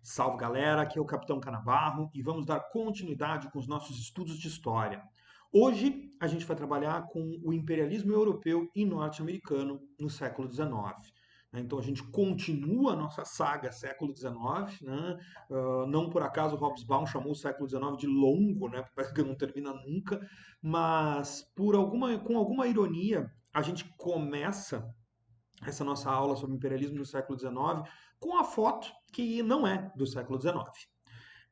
Salve galera, aqui é o Capitão Canabarro e vamos dar continuidade com os nossos estudos de história. Hoje a gente vai trabalhar com o imperialismo europeu e norte-americano no século XIX. Então a gente continua a nossa saga século XIX, né? Não por acaso Hobsbawm chamou o século XIX de longo, né? Parece que não termina nunca, mas com alguma ironia a gente começa essa nossa aula sobre imperialismo no século XIX com a foto que não é do século XIX.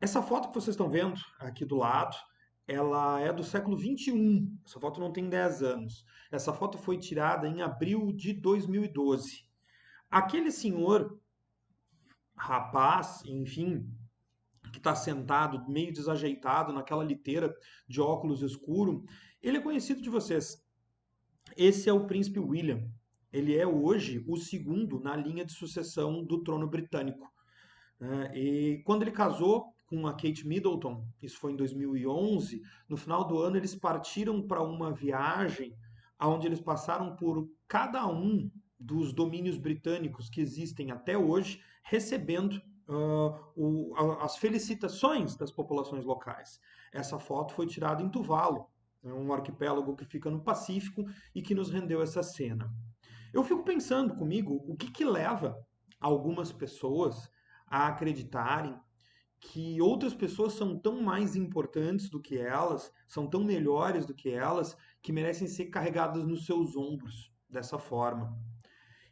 Essa foto que vocês estão vendo aqui do lado, ela é do século XXI. Essa foto não tem 10 anos. Essa foto foi tirada em abril de 2012. Aquele senhor, rapaz, enfim, que está sentado, meio desajeitado, naquela liteira de óculos escuro, ele é conhecido de vocês. Esse é o príncipe William. Ele é hoje o segundo na linha de sucessão do trono britânico, né? E quando ele casou com a Kate Middleton, isso foi em 2011, no final do ano eles partiram para uma viagem onde eles passaram por cada um dos domínios britânicos que existem até hoje, recebendo as felicitações das populações locais. Essa foto foi tirada em Tuvalu, um arquipélago que fica no Pacífico e que nos rendeu essa cena. Eu fico pensando comigo o que leva algumas pessoas a acreditarem que outras pessoas são tão mais importantes do que elas, são tão melhores do que elas, que merecem ser carregadas nos seus ombros dessa forma.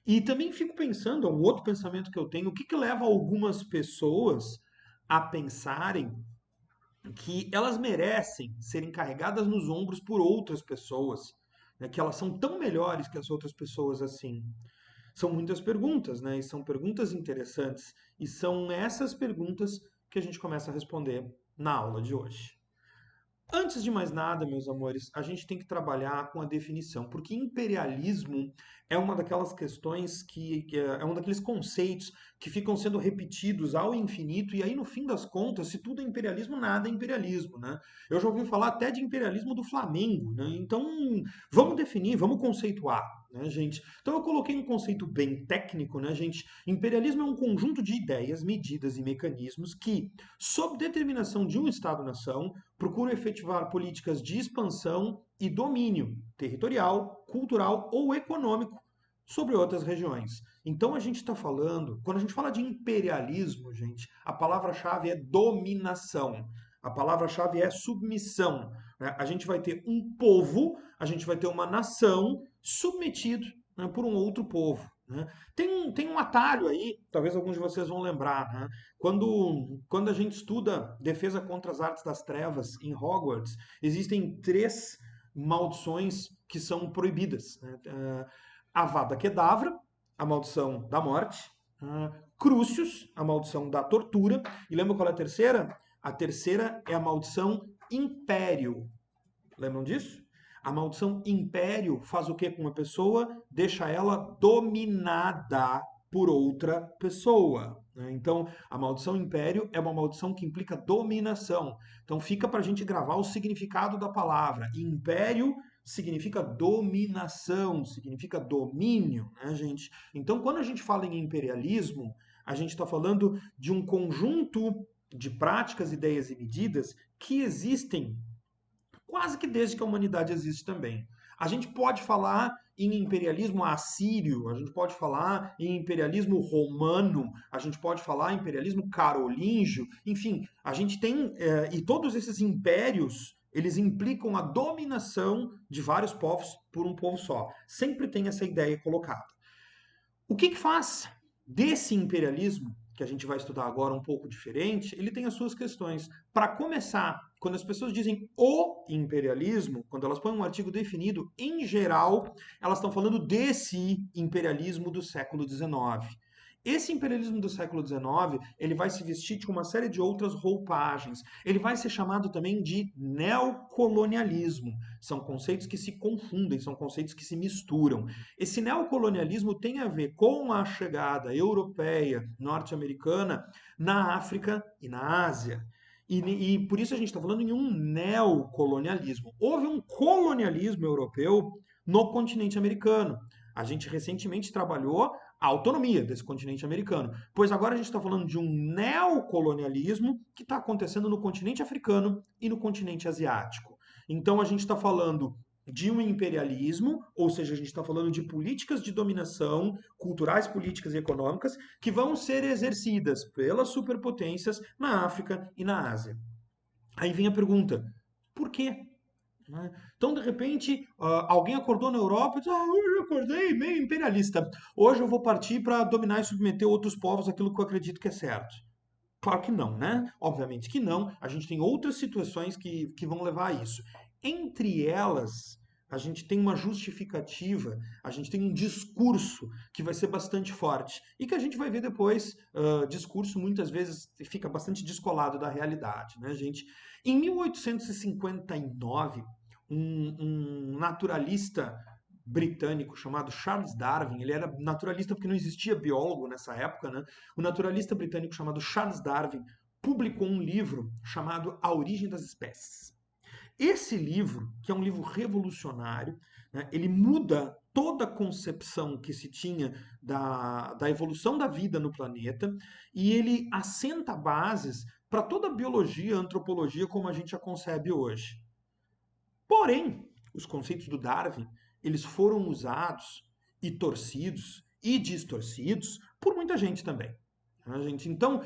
E também fico pensando, é um outro pensamento que eu tenho, o que leva algumas pessoas a pensarem que elas merecem serem carregadas nos ombros por outras pessoas, né, que elas são tão melhores que as outras pessoas assim. São muitas perguntas, né? E são perguntas interessantes. E são essas perguntas que a gente começa a responder na aula de hoje. Antes de mais nada, meus amores, a gente tem que trabalhar com a definição, porque imperialismo é uma daquelas questões é um daqueles conceitos que ficam sendo repetidos ao infinito, e aí, no fim das contas, se tudo é imperialismo, nada é imperialismo, né? Eu já ouvi falar até de imperialismo do Flamengo, né? Então, vamos definir, vamos conceituar, né, gente? Então, eu coloquei um conceito bem técnico, né, gente? Imperialismo é um conjunto de ideias, medidas e mecanismos que, sob determinação de um Estado-nação, procuram efetivar políticas de expansão e domínio territorial, cultural ou econômico sobre outras regiões. Então a gente está falando, quando a gente fala de imperialismo, gente, a palavra-chave é dominação. A palavra-chave é submissão, né? A gente vai ter um povo, a gente vai ter uma nação submetido, né, por um outro povo, né? Tem um atalho aí, talvez alguns de vocês vão lembrar, né? Quando a gente estuda defesa contra as artes das trevas em Hogwarts, existem três maldições que são proibidas, né? Avada Kedavra, a maldição da morte, Crucius, a maldição da tortura, e lembra qual é a terceira? A terceira é a maldição Império. Lembram disso? A maldição Império faz o que com uma pessoa? Deixa ela dominada por outra pessoa, né? Então, a maldição Império é uma maldição que implica dominação. Então, fica para a gente gravar o significado da palavra. Império significa dominação, significa domínio, né, gente? Então, quando a gente fala em imperialismo, a gente está falando de um conjunto de práticas, ideias e medidas que existem quase que desde que a humanidade existe também. A gente pode falar em imperialismo assírio, a gente pode falar em imperialismo romano, a gente pode falar em imperialismo carolíngio, enfim, a gente tem, e todos esses impérios, eles implicam a dominação de vários povos por um povo só. Sempre tem essa ideia colocada. O que faz desse imperialismo, que a gente vai estudar agora um pouco diferente, ele tem as suas questões. Para começar, quando as pessoas dizem o imperialismo, quando elas põem um artigo definido, em geral, elas estão falando desse imperialismo do século XIX. Esse imperialismo do século XIX, ele vai se vestir de uma série de outras roupagens. Ele vai ser chamado também de neocolonialismo. São conceitos que se confundem, são conceitos que se misturam. Esse neocolonialismo tem a ver com a chegada europeia, norte-americana, na África e na Ásia. E por isso a gente está falando em um neocolonialismo. Houve um colonialismo europeu no continente americano. A gente recentemente trabalhou a autonomia desse continente americano. Pois agora a gente está falando de um neocolonialismo que está acontecendo no continente africano e no continente asiático. Então a gente está falando de um imperialismo, ou seja, a gente está falando de políticas de dominação culturais, políticas e econômicas que vão ser exercidas pelas superpotências na África e na Ásia. Aí vem a pergunta: por quê? Né? Então, de repente, alguém acordou na Europa e disse: hoje eu acordei meio imperialista. Hoje eu vou partir para dominar e submeter outros povos aquilo que eu acredito que é certo. Claro que não, né? Obviamente que não. A gente tem outras situações que vão levar a isso. Entre elas, a gente tem uma justificativa, a gente tem um discurso que vai ser bastante forte e que a gente vai ver depois. Discurso muitas vezes fica bastante descolado da realidade, né, gente? Em 1859, um naturalista britânico chamado Charles Darwin, ele era naturalista porque não existia biólogo nessa época, né? O naturalista britânico chamado Charles Darwin publicou um livro chamado A Origem das Espécies. Esse livro, que é um livro revolucionário, né, ele muda toda a concepção que se tinha da evolução da vida no planeta e ele assenta bases para toda a biologia, a antropologia como a gente a concebe hoje. Porém, os conceitos do Darwin, eles foram usados e torcidos e distorcidos por muita gente também. Né, gente? Então,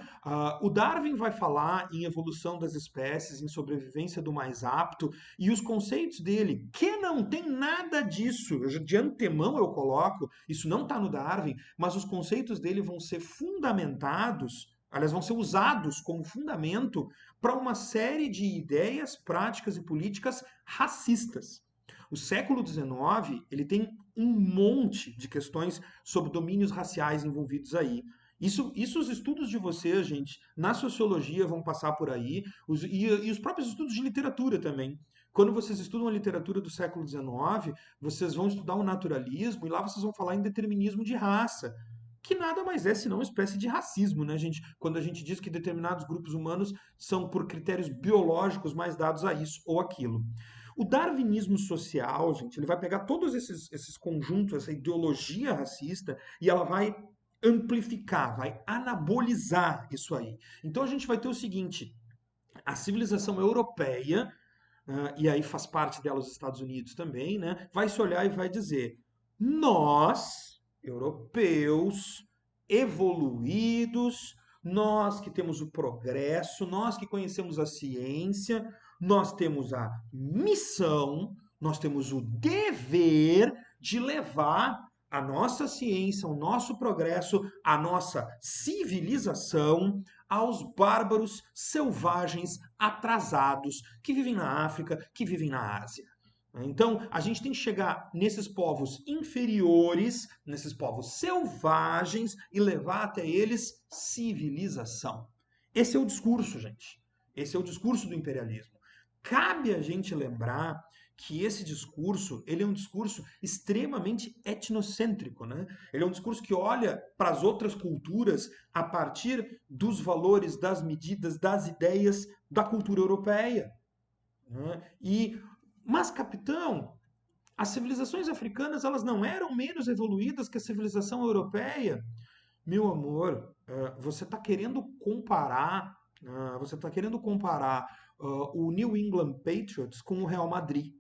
o Darwin vai falar em evolução das espécies, em sobrevivência do mais apto, e os conceitos dele, que não tem nada disso, de antemão eu coloco, isso não está no Darwin, mas os conceitos dele vão ser fundamentados, aliás, vão ser usados como fundamento para uma série de ideias, práticas e políticas racistas. O século XIX, ele tem um monte de questões sobre domínios raciais envolvidos aí. Isso os estudos de vocês, gente, na sociologia vão passar por aí, e os próprios estudos de literatura também. Quando vocês estudam a literatura do século XIX, vocês vão estudar o naturalismo e lá vocês vão falar em determinismo de raça, que nada mais é senão uma espécie de racismo, né, gente? Quando a gente diz que determinados grupos humanos são por critérios biológicos mais dados a isso ou aquilo. O darwinismo social, gente, ele vai pegar todos esses conjuntos, essa ideologia racista, e ela vai amplificar, vai anabolizar isso aí. Então a gente vai ter o seguinte: a civilização europeia, e aí faz parte dela os Estados Unidos também, né, vai se olhar e vai dizer: nós, europeus, evoluídos, nós que temos o progresso, nós que conhecemos a ciência, nós temos a missão, nós temos o dever de levar a nossa ciência, o nosso progresso, a nossa civilização aos bárbaros selvagens atrasados que vivem na África, que vivem na Ásia. Então, a gente tem que chegar nesses povos inferiores, nesses povos selvagens e levar até eles civilização. Esse é o discurso, gente. Esse é o discurso do imperialismo. Cabe a gente lembrar que esse discurso, ele é um discurso extremamente etnocêntrico, né? Ele é um discurso que olha para as outras culturas a partir dos valores, das medidas, das ideias da cultura europeia, né? Mas, capitão, as civilizações africanas elas não eram menos evoluídas que a civilização europeia. Meu amor, você está querendo comparar, o New England Patriots com o Real Madrid.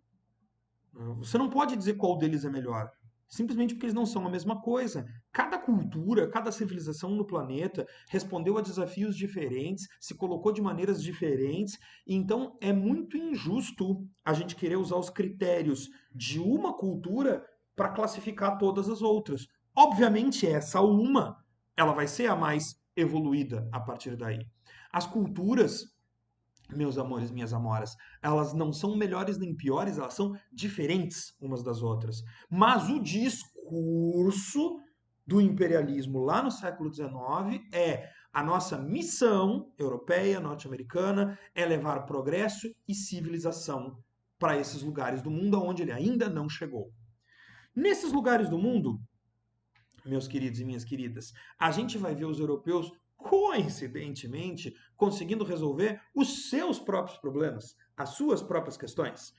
Você não pode dizer qual deles é melhor, simplesmente porque eles não são a mesma coisa. Cada cultura, cada civilização no planeta respondeu a desafios diferentes, se colocou de maneiras diferentes, e então é muito injusto a gente querer usar os critérios de uma cultura para classificar todas as outras. Obviamente, essa uma, ela vai ser a mais evoluída a partir daí. As culturas, meus amores, minhas amoras, elas não são melhores nem piores, elas são diferentes umas das outras. Mas o discurso do imperialismo lá no século XIX é: a nossa missão europeia, norte-americana, é levar progresso e civilização para esses lugares do mundo onde ele ainda não chegou. Nesses lugares do mundo, meus queridos e minhas queridas, a gente vai ver os europeus, coincidentemente, conseguindo resolver os seus próprios problemas, as suas próprias questões.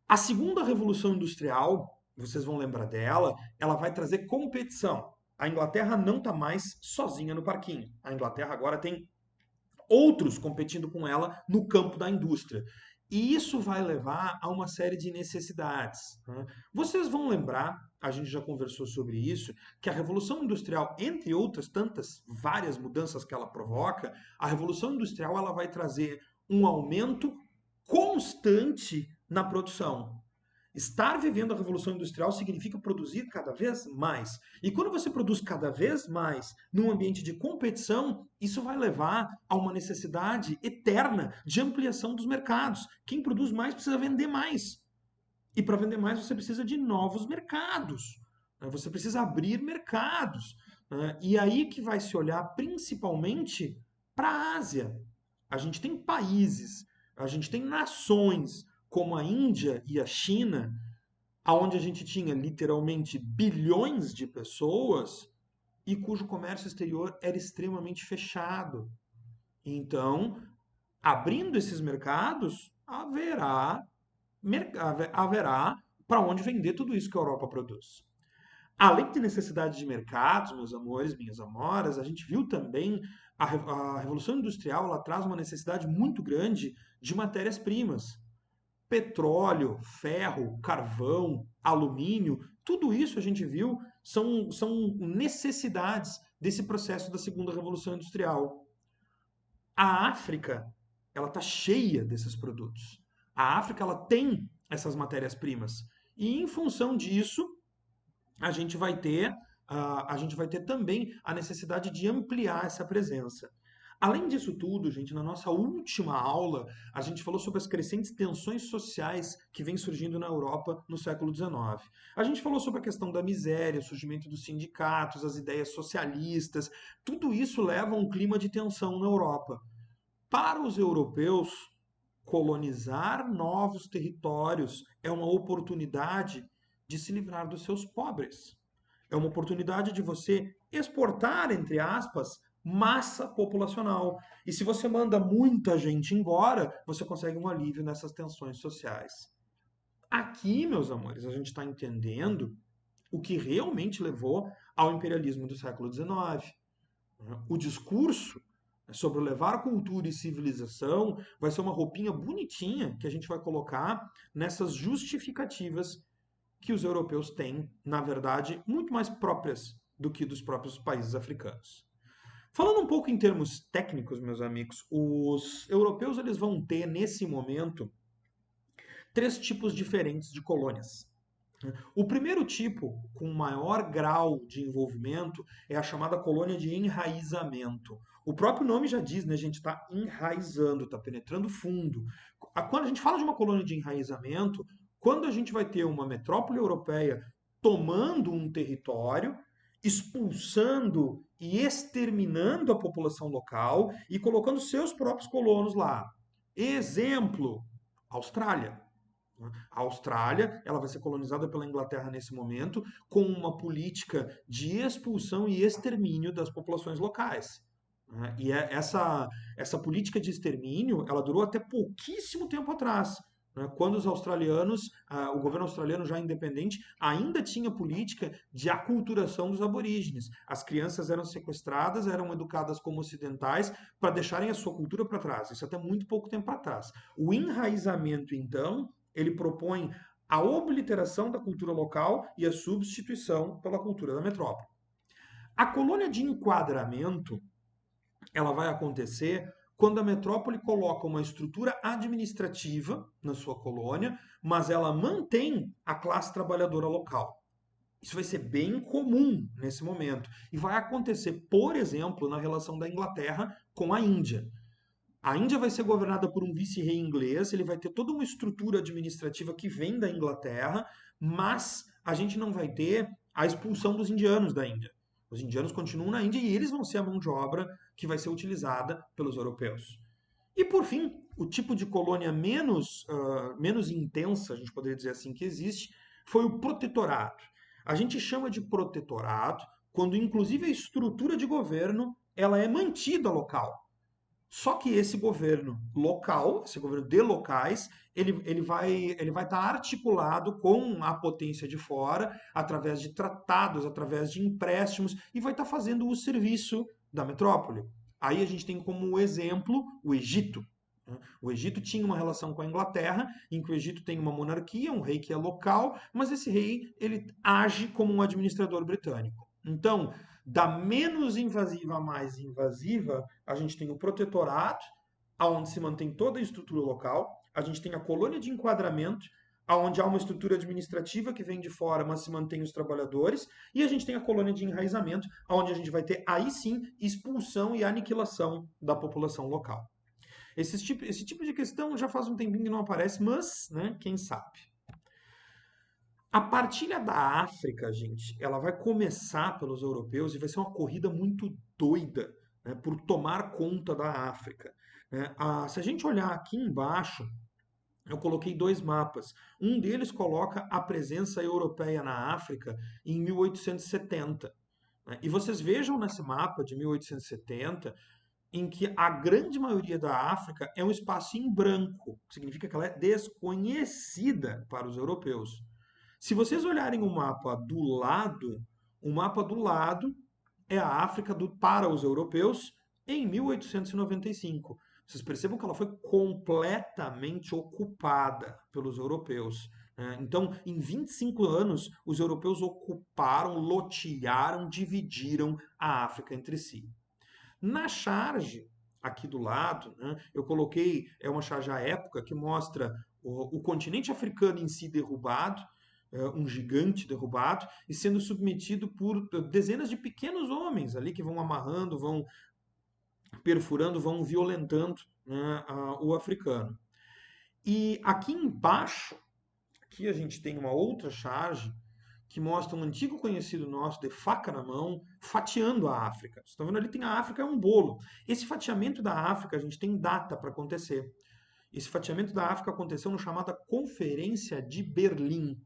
A segunda revolução industrial, vocês vão lembrar dela, ela vai trazer competição. a Inglaterra não está mais sozinha no parquinho. A Inglaterra agora tem outros competindo com ela no campo da indústria. E isso vai levar a uma série de necessidades, né? Vocês vão lembrar, a gente já conversou sobre isso, que a Revolução Industrial, entre outras tantas várias mudanças que ela provoca, a Revolução Industrial ela vai trazer um aumento constante na produção. Estar vivendo a Revolução Industrial significa produzir cada vez mais. E quando você produz cada vez mais num ambiente de competição, isso vai levar a uma necessidade eterna de ampliação dos mercados. Quem produz mais precisa vender mais. E para vender mais, você precisa de novos mercados. Você precisa abrir mercados. E aí que vai se olhar principalmente para a Ásia. A gente tem países, a gente tem nações como a Índia e a China, aonde a gente tinha literalmente bilhões de pessoas e cujo comércio exterior era extremamente fechado. Então, abrindo esses mercados, haverá para onde vender tudo isso que a Europa produz. Além de necessidade de mercados, meus amores, minhas amoras, a gente viu também a Revolução Industrial, ela traz uma necessidade muito grande de matérias-primas. Petróleo, ferro, carvão, alumínio, tudo isso a gente viu são necessidades desse processo da segunda Revolução Industrial. A África, ela está cheia desses produtos. A África, ela tem essas matérias-primas. E em função disso, a gente vai ter, a gente vai ter também a necessidade de ampliar essa presença. Além disso tudo, gente, na nossa última aula, a gente falou sobre as crescentes tensões sociais que vêm surgindo na Europa no século XIX. A gente falou sobre a questão da miséria, o surgimento dos sindicatos, as ideias socialistas. Tudo isso leva a um clima de tensão na Europa. Para os europeus, colonizar novos territórios é uma oportunidade de se livrar dos seus pobres. É uma oportunidade de você exportar, entre aspas, massa populacional. E se você manda muita gente embora, você consegue um alívio nessas tensões sociais. Aqui, meus amores, a gente está entendendo o que realmente levou ao imperialismo do século XIX. O discurso sobre levar cultura e civilização vai ser uma roupinha bonitinha que a gente vai colocar nessas justificativas que os europeus têm, na verdade, muito mais próprias do que dos próprios países africanos. Falando um pouco em termos técnicos, meus amigos, os europeus eles vão ter nesse momento três tipos diferentes de colônias. O primeiro tipo, com maior grau de envolvimento, é a chamada colônia de enraizamento. O próprio nome já diz, né? A gente está enraizando, está penetrando fundo. Quando a gente fala de uma colônia de enraizamento, quando a gente vai ter uma metrópole europeia tomando um território, expulsando e exterminando a população local e colocando seus próprios colonos lá. Exemplo, Austrália. A Austrália, ela vai ser colonizada pela Inglaterra nesse momento, com uma política de expulsão e extermínio das populações locais. E essa política de extermínio, ela durou até pouquíssimo tempo atrás, né? Quando os australianos, o governo australiano já independente, ainda tinha política de aculturação dos aborígenes. As crianças eram sequestradas, eram educadas como ocidentais para deixarem a sua cultura para trás. Isso até muito pouco tempo atrás. O enraizamento, então, ele propõe a obliteração da cultura local e a substituição pela cultura da metrópole. A colônia de enquadramento, ela vai acontecer quando a metrópole coloca uma estrutura administrativa na sua colônia, mas ela mantém a classe trabalhadora local. Isso vai ser bem comum nesse momento. E vai acontecer, por exemplo, na relação da Inglaterra com a Índia. A Índia vai ser governada por um vice-rei inglês, ele vai ter toda uma estrutura administrativa que vem da Inglaterra, mas a gente não vai ter a expulsão dos indianos da Índia. Os indianos continuam na Índia e eles vão ser a mão de obra que vai ser utilizada pelos europeus. E por fim, o tipo de colônia menos intensa, a gente poderia dizer assim, que existe, foi o protetorado. A gente chama de protetorado quando, inclusive, a estrutura de governo ela é mantida local. Só que esse governo local, esse governo de locais, ele vai estar articulado com a potência de fora, através de tratados, através de empréstimos, e vai estar fazendo o serviço da metrópole. Aí a gente tem como exemplo o Egito. Né? O Egito tinha uma relação com a Inglaterra, em que o Egito tem uma monarquia, um rei que é local, mas esse rei ele age como um administrador britânico. Então, da menos invasiva à mais invasiva, a gente tem o protetorato, aonde se mantém toda a estrutura local, a gente tem a colônia de enquadramento, aonde há uma estrutura administrativa que vem de fora, mas se mantém os trabalhadores, e a gente tem a colônia de enraizamento, aonde a gente vai ter aí sim expulsão e aniquilação da população local. Esse tipo de questão já faz um tempinho que não aparece, mas, né, quem sabe? A partilha da África, gente, ela vai começar pelos europeus e vai ser uma corrida muito doida, né, por tomar conta da África. Né? Se a gente olhar aqui embaixo, eu coloquei dois mapas. Um deles coloca a presença europeia na África em 1870. Né? E vocês vejam nesse mapa de 1870 em que a grande maioria da África é um espaço em branco, que significa que ela é desconhecida para os europeus. Se vocês olharem o mapa do lado é a África para os europeus em 1895. Vocês percebam que ela foi completamente ocupada pelos europeus. Né? Então, em 25 anos, os europeus ocuparam, lotearam, dividiram a África entre si. Na charge, aqui do lado, né, eu coloquei, é uma charge à época que mostra o continente africano em si derrubado, um gigante derrubado, e sendo submetido por dezenas de pequenos homens ali que vão amarrando, vão perfurando, vão violentando, né, o africano. E aqui embaixo, aqui a gente tem uma outra charge que mostra um antigo conhecido nosso de faca na mão, fatiando a África. Vocês estão vendo ali, tem a África, é um bolo. Esse fatiamento da África, a gente tem data para acontecer. Esse fatiamento da África aconteceu no chamada Conferência de Berlim.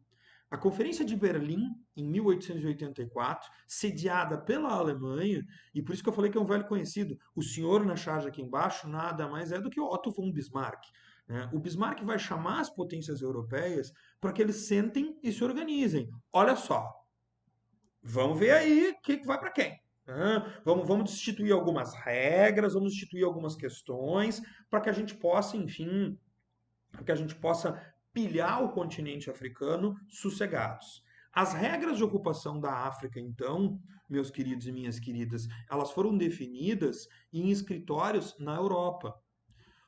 A Conferência de Berlim, em 1884, sediada pela Alemanha, e por isso que eu falei que é um velho conhecido, o senhor na charge aqui embaixo nada mais é do que Otto von Bismarck. Né? O Bismarck vai chamar as potências europeias para que eles sentem e se organizem. Olha só, vamos ver aí o que vai para quem. Vamos destituir algumas regras, vamos destituir algumas questões para que a gente possa, enfim, para que a gente possa pilhar o continente africano sossegados. As regras de ocupação da África, então, meus queridos e minhas queridas, elas foram definidas em escritórios na Europa.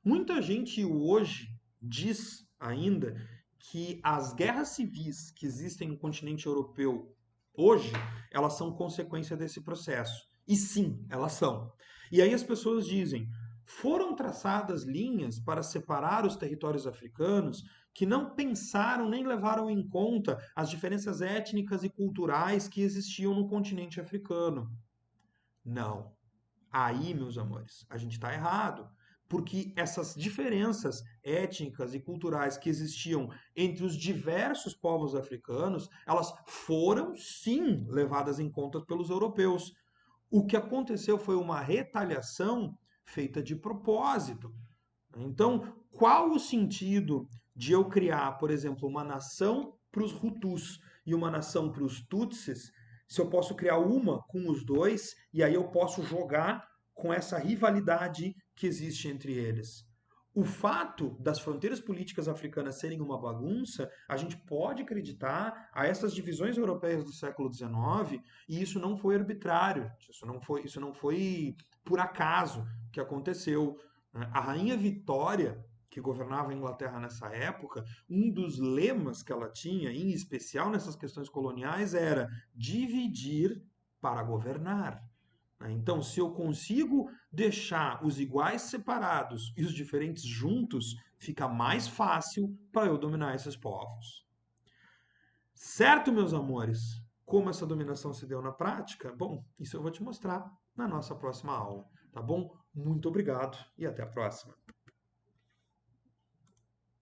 Muita gente hoje diz ainda que as guerras civis que existem no continente europeu hoje, elas são consequência desse processo. E sim, elas são. E aí as pessoas dizem, foram traçadas linhas para separar os territórios africanos que não pensaram nem levaram em conta as diferenças étnicas e culturais que existiam no continente africano. Não. Aí, meus amores, a gente está errado. Porque essas diferenças étnicas e culturais que existiam entre os diversos povos africanos, elas foram sim levadas em conta pelos europeus. O que aconteceu foi uma retaliação feita de propósito. Então, qual o sentido de eu criar, por exemplo, uma nação para os Hutus e uma nação para os Tutsis, se eu posso criar uma com os dois e aí eu posso jogar com essa rivalidade que existe entre eles? O fato das fronteiras políticas africanas serem uma bagunça, a gente pode acreditar a essas divisões europeias do século XIX, e isso não foi arbitrário, isso não foi por acaso que aconteceu. A rainha Vitória, que governava a Inglaterra nessa época, um dos lemas que ela tinha, em especial nessas questões coloniais, era dividir para governar. Então, se eu consigo deixar os iguais separados e os diferentes juntos, fica mais fácil para eu dominar esses povos. Certo, meus amores? Como essa dominação se deu na prática? Bom, isso eu vou te mostrar na nossa próxima aula, tá bom? Muito obrigado e até a próxima.